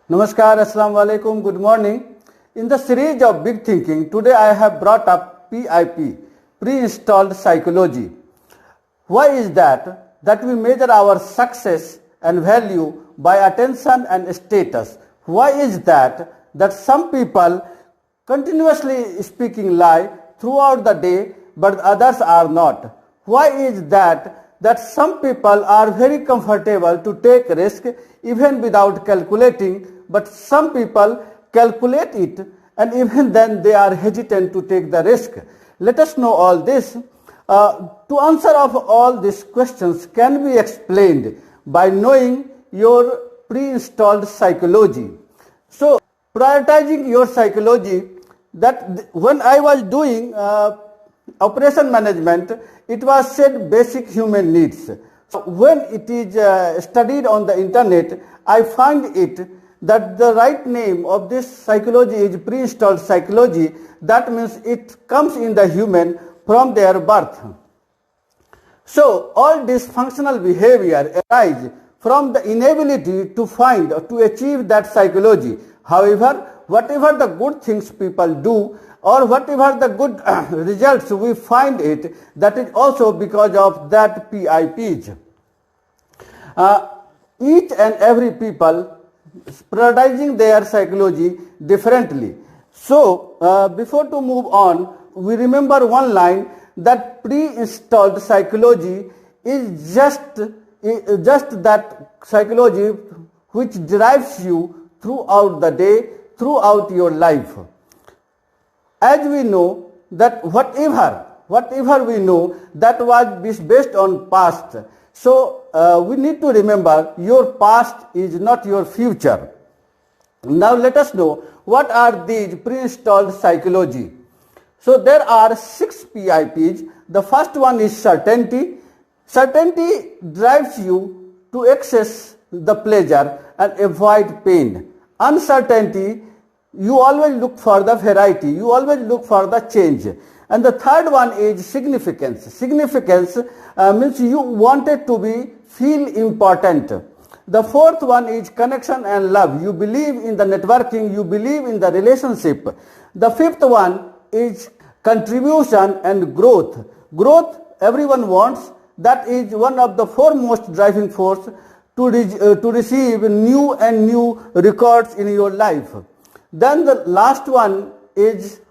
Namaskar, Assalamu alaikum, good morning. In the series of Big Thinking, today I have brought up PIP, Preinstalled Psychology. Why is that? That we measure our success and value by attention and status. Why is that? That some people continuously speaking lie throughout the day, but others are not. Why is that? That some people are very comfortable to take risk even without calculating, but some people calculate it and even then they are hesitant to take the risk. Let us know all this. To answer of all these questions can be explained by knowing your pre-installed psychology. So prioritizing your psychology, that when I was doing operation management, it was said basic human needs. So when it is studied on the internet, I find it that the right name of this psychology is pre-installed psychology. That means it comes in the human from their birth. So all dysfunctional behavior arise from the inability to find or to achieve that psychology. However, whatever the good things people do or whatever the good results we find it, that is also because of that PIPs. Each and every people prioritizing their psychology differently. So before to move on, we remember one line that pre-installed psychology is just that psychology which drives you throughout the day, throughout your life. As we know that whatever we know, that was based on past. So we need to remember your past is not your future. Now let us know what are these pre-installed psychology. So there are 6 PIPs. The first one is certainty. Certainty drives you to access the pleasure and avoid pain. Uncertainty, you always look for the variety, you always look for the change. And the third one is significance. Significance means you wanted to feel important. The fourth one is connection and love. You believe in the networking, you believe in the relationship. The fifth one is contribution and growth. Growth everyone wants. That is one of the foremost driving force to receive new and new records in your life. Then the last one is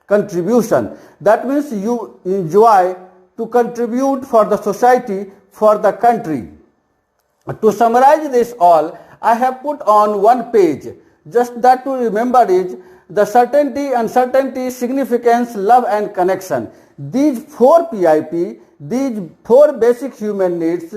contribution. That means you enjoy to contribute for the society, for the country. To summarize this all, I have put on one page. Just that to remember is the certainty, uncertainty, significance, love and connection. These 4 PIP, these 4 basic human needs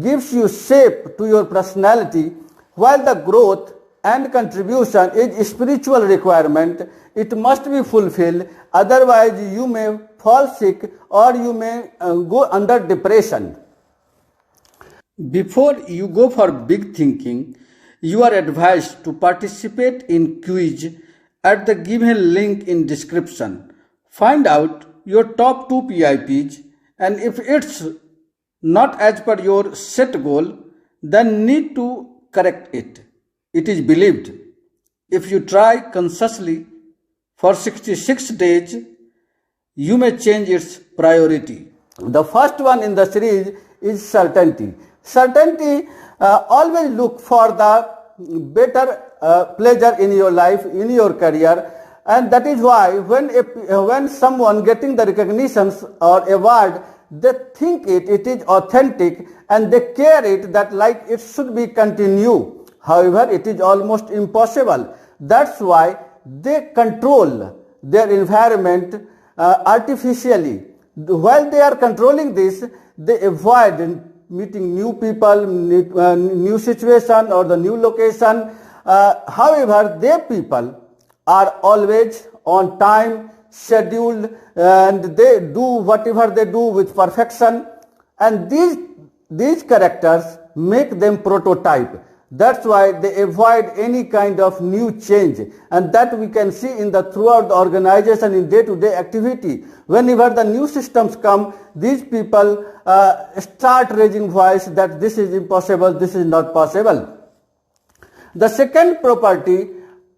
gives you shape to your personality, while the growth and contribution is spiritual requirement. It must be fulfilled, otherwise you may fall sick or you may go under depression. Before you go for big thinking, you are advised to participate in quiz at the given link in description. Find out your top 2 PIPs, and if it's not as per your set goal, then need to correct it. It is believed. If you try consciously for 66 days, you may change its priority. The first one in the series is certainty. Certainty, always look for the better pleasure in your life, in your career, and that is why when someone getting the recognitions or award, they think it is authentic and they care it that like it should be continue. However, it is almost impossible. That's why they control their environment artificially. While they are controlling this, they avoid meeting new people, new situation or the new location. However, their people are always on time, scheduled, and they do whatever they do with perfection. And these characters make them prototype. That's why they avoid any kind of new change, and that we can see in the throughout the organization in day-to-day activity. Whenever the new systems come, these people start raising voice that this is impossible, this is not possible. The second property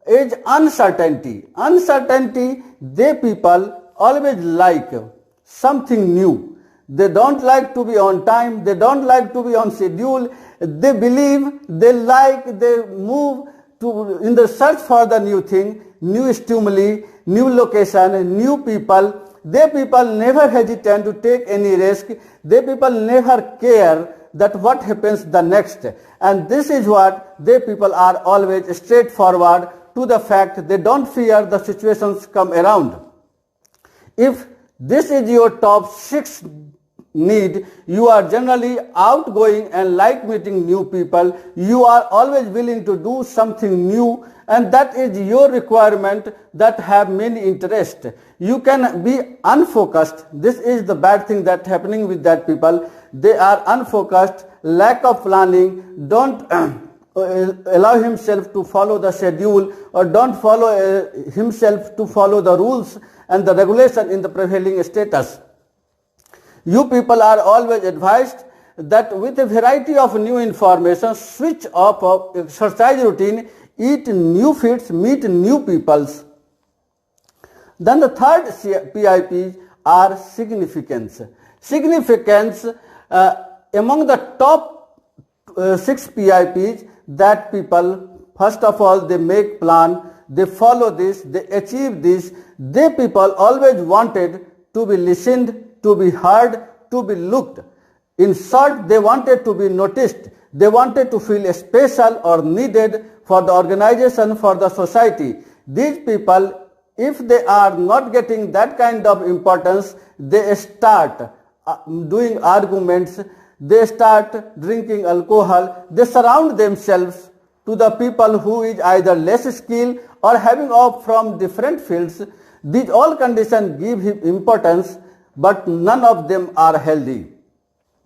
is uncertainty. Uncertainty, they people always like something new. They don't like to be on time, they don't like to be on schedule, they believe, they like, they move to in the search for the new thing, new stimuli, new location, new people. They people never hesitate to take any risk. They people never care that what happens the next. And this is what they people are always straightforward to the fact. They don't fear the situations come around. If this is your top 6 need, you are generally outgoing and like meeting new people. You are always willing to do something new, and that is your requirement that have many interests. You can be unfocused. This is the bad thing that happening with that people. They are unfocused, lack of planning, don't allow himself to follow the schedule, or don't follow himself to follow the rules and the regulation in the prevailing status. You people are always advised that with a variety of new information, switch off of exercise routine, eat new foods, meet new peoples. Then the third PIP are significance. Significance among the top 6 PIPs, that people, first of all, they make plan, they follow this, they achieve this. They people always wanted to be listened, to be heard, to be looked. In short, they wanted to be noticed. They wanted to feel special or needed for the organization, for the society. These people, if they are not getting that kind of importance, they start doing arguments, they start drinking alcohol, they surround themselves to the people who is either less skilled or having off from different fields. These all conditions give him importance, but none of them are healthy.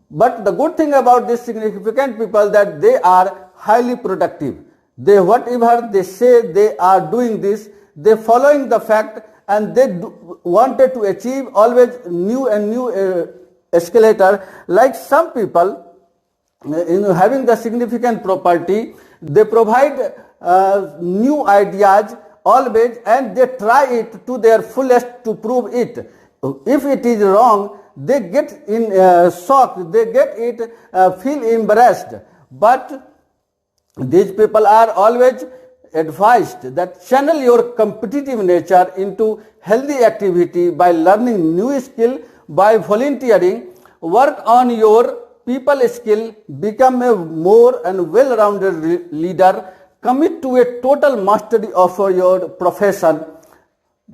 But the good thing about these significant people, that they are highly productive. They, whatever they say, they are doing this, they following the fact, and they wanted to achieve always new and new escalator. Like some people, having the significant property, they provide new ideas always, and they try it to their fullest to prove it. If it is wrong, they get in shocked, they get it, feel embarrassed. But these people are always advised that channel your competitive nature into healthy activity by learning new skill, by volunteering, work on your people skill, become a more and well-rounded leader, commit to a total mastery of your profession.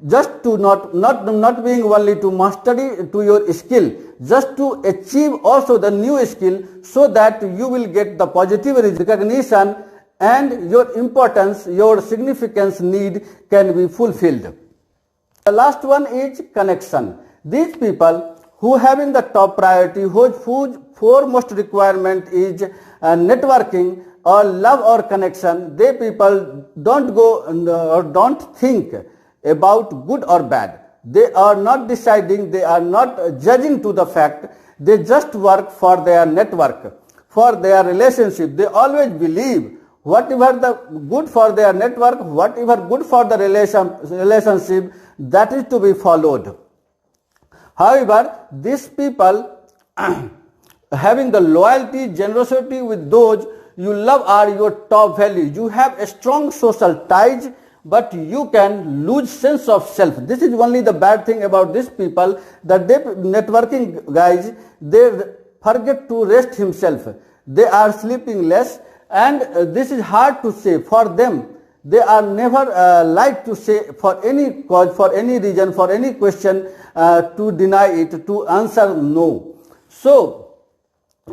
Just to not being only to mastery to your skill, just to achieve also the new skill, so that you will get the positive recognition and your importance, your significance need can be fulfilled. The last one is connection. These people who having the top priority, whose foremost requirement is networking or love or connection, they people don't go or don't think about good or bad. They are not deciding, they are not judging to the fact. They just work for their network, for their relationship. They always believe whatever the good for their network, whatever good for the relationship, that is to be followed. However, these people having the loyalty, generosity with those you love are your top value. You have a strong social ties, but you can lose sense of self. This is only the bad thing about these people, that they networking guys, they forget to rest himself. They are sleeping less, and this is hard to say for them. They are never like to say for any cause, for any reason, for any question, to deny it, to answer no. So,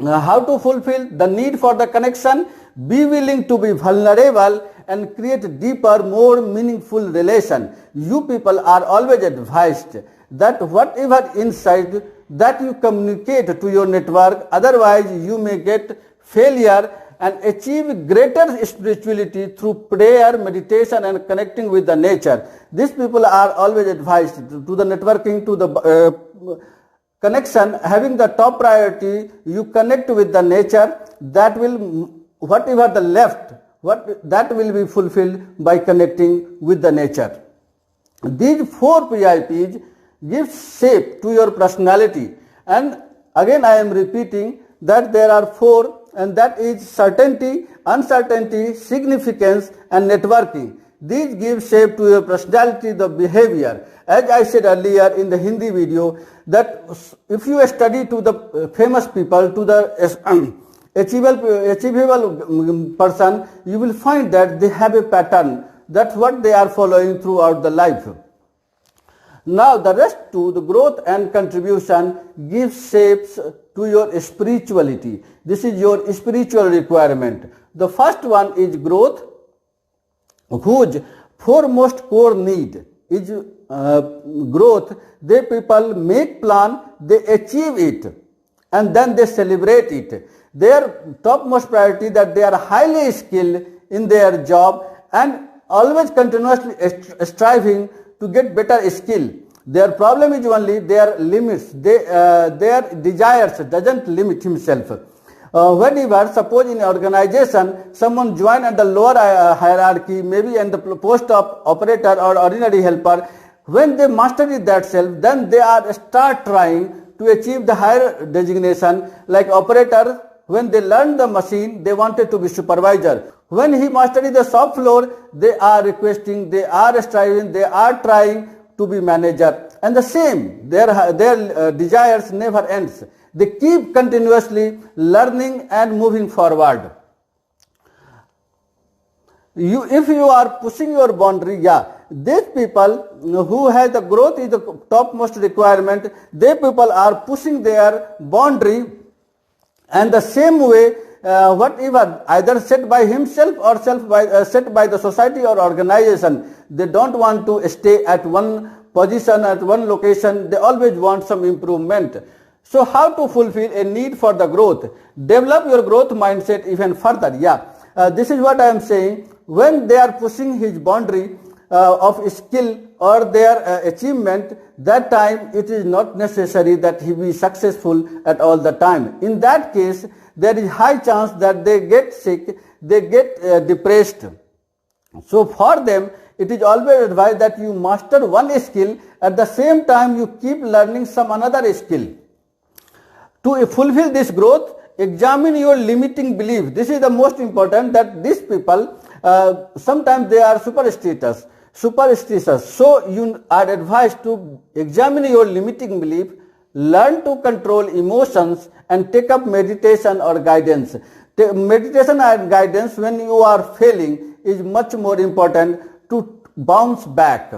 how to fulfill the need for the connection? Be willing to be vulnerable and create deeper, more meaningful relation. You people are always advised that whatever insight that you communicate to your network, otherwise you may get failure, and achieve greater spirituality through prayer, meditation, and connecting with the nature. These people are always advised to the networking, to the connection, having the top priority. You connect with the nature, that will, whatever the left, that will be fulfilled by connecting with the nature. These 4 PIPs give shape to your personality, and again I am repeating that there are 4, and that is certainty, uncertainty, significance and networking. These give shape to your personality, the behavior. As I said earlier in the Hindi video, that if you study to the famous people, to the achievable person, you will find that they have a pattern. That's what they are following throughout the life. Now the rest to the growth and contribution gives shapes to your spirituality. This is your spiritual requirement. The first one is growth, whose foremost core need is growth. They people make plan, they achieve it, and then they celebrate it. Their topmost priority that they are highly skilled in their job and always continuously striving to get better skill. Their problem is only their limits. Their desires doesn't limit himself. Whenever, suppose in organization, someone join at the lower hierarchy, maybe in the post of operator or ordinary helper, when they master that self, then they are start trying to achieve the higher designation. Like operator, when they learn the machine, they wanted to be supervisor. When he mastered the shop floor, they are requesting, they are striving, they are trying to be manager. And the same, their desires never ends. They keep continuously learning and moving forward. If you are pushing your boundary, these people who have the growth is the topmost requirement. They people are pushing their boundary, and the same way whatever either set by himself or set by the society or organization, they don't want to stay at one position, at one location. They always want some improvement. So how to fulfill a need for the growth? Develop your growth mindset even further. This is what I am saying. When they are pushing his boundary of skill or their achievement, that time it is not necessary that he be successful at all the time. In that case, there is high chance that they get sick, they get depressed. So for them, it is always advised that you master one skill, at the same time you keep learning some another skill. To fulfill this growth, examine your limiting belief. This is the most important, that these people, sometimes they are superstitious. So you are advised to examine your limiting belief, learn to control emotions and take up meditation or guidance. Meditation and guidance when you are failing is much more important to bounce back.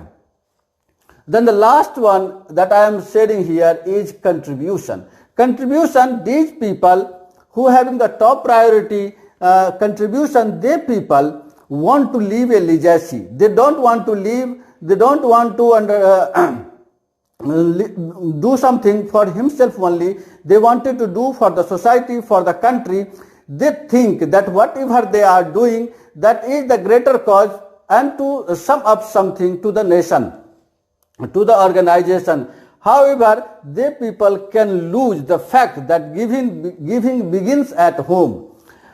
Then the last one that I am sharing here is contribution. Contribution, these people who having the top priority contribution, they people want to leave a legacy. They don't want to leave, they don't want to do something for himself only. They wanted to do for the society, for the country. They think that whatever they are doing, that is the greater cause, and to sum up something to the nation, to the organization. However, they people can lose the fact that giving begins at home.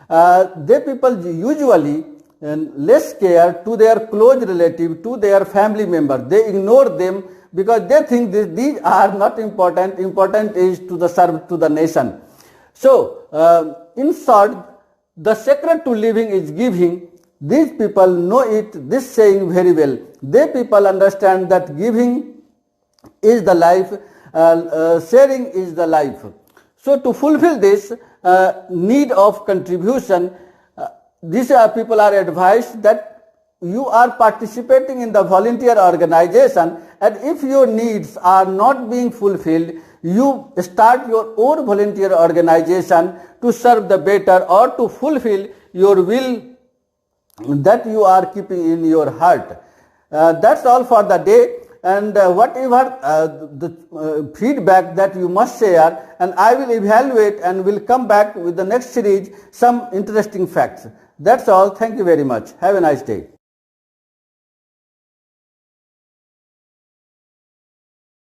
They people usually less care to their close relative, to their family member. They ignore them because they think these are not important. Important is to the serve to the nation. So, in short, the secret to living is giving. These people know it, this saying very well. They people understand that giving is the life, sharing is the life. So to fulfill this need of contribution, these people are advised that you are participating in the volunteer organization, and if your needs are not being fulfilled, you start your own volunteer organization to serve the better or to fulfill your will that you are keeping in your heart. That's all for the day. And whatever the feedback that you must share, and I will evaluate and will come back with the next series some interesting facts. That's all. Thank you very much. Have a nice day.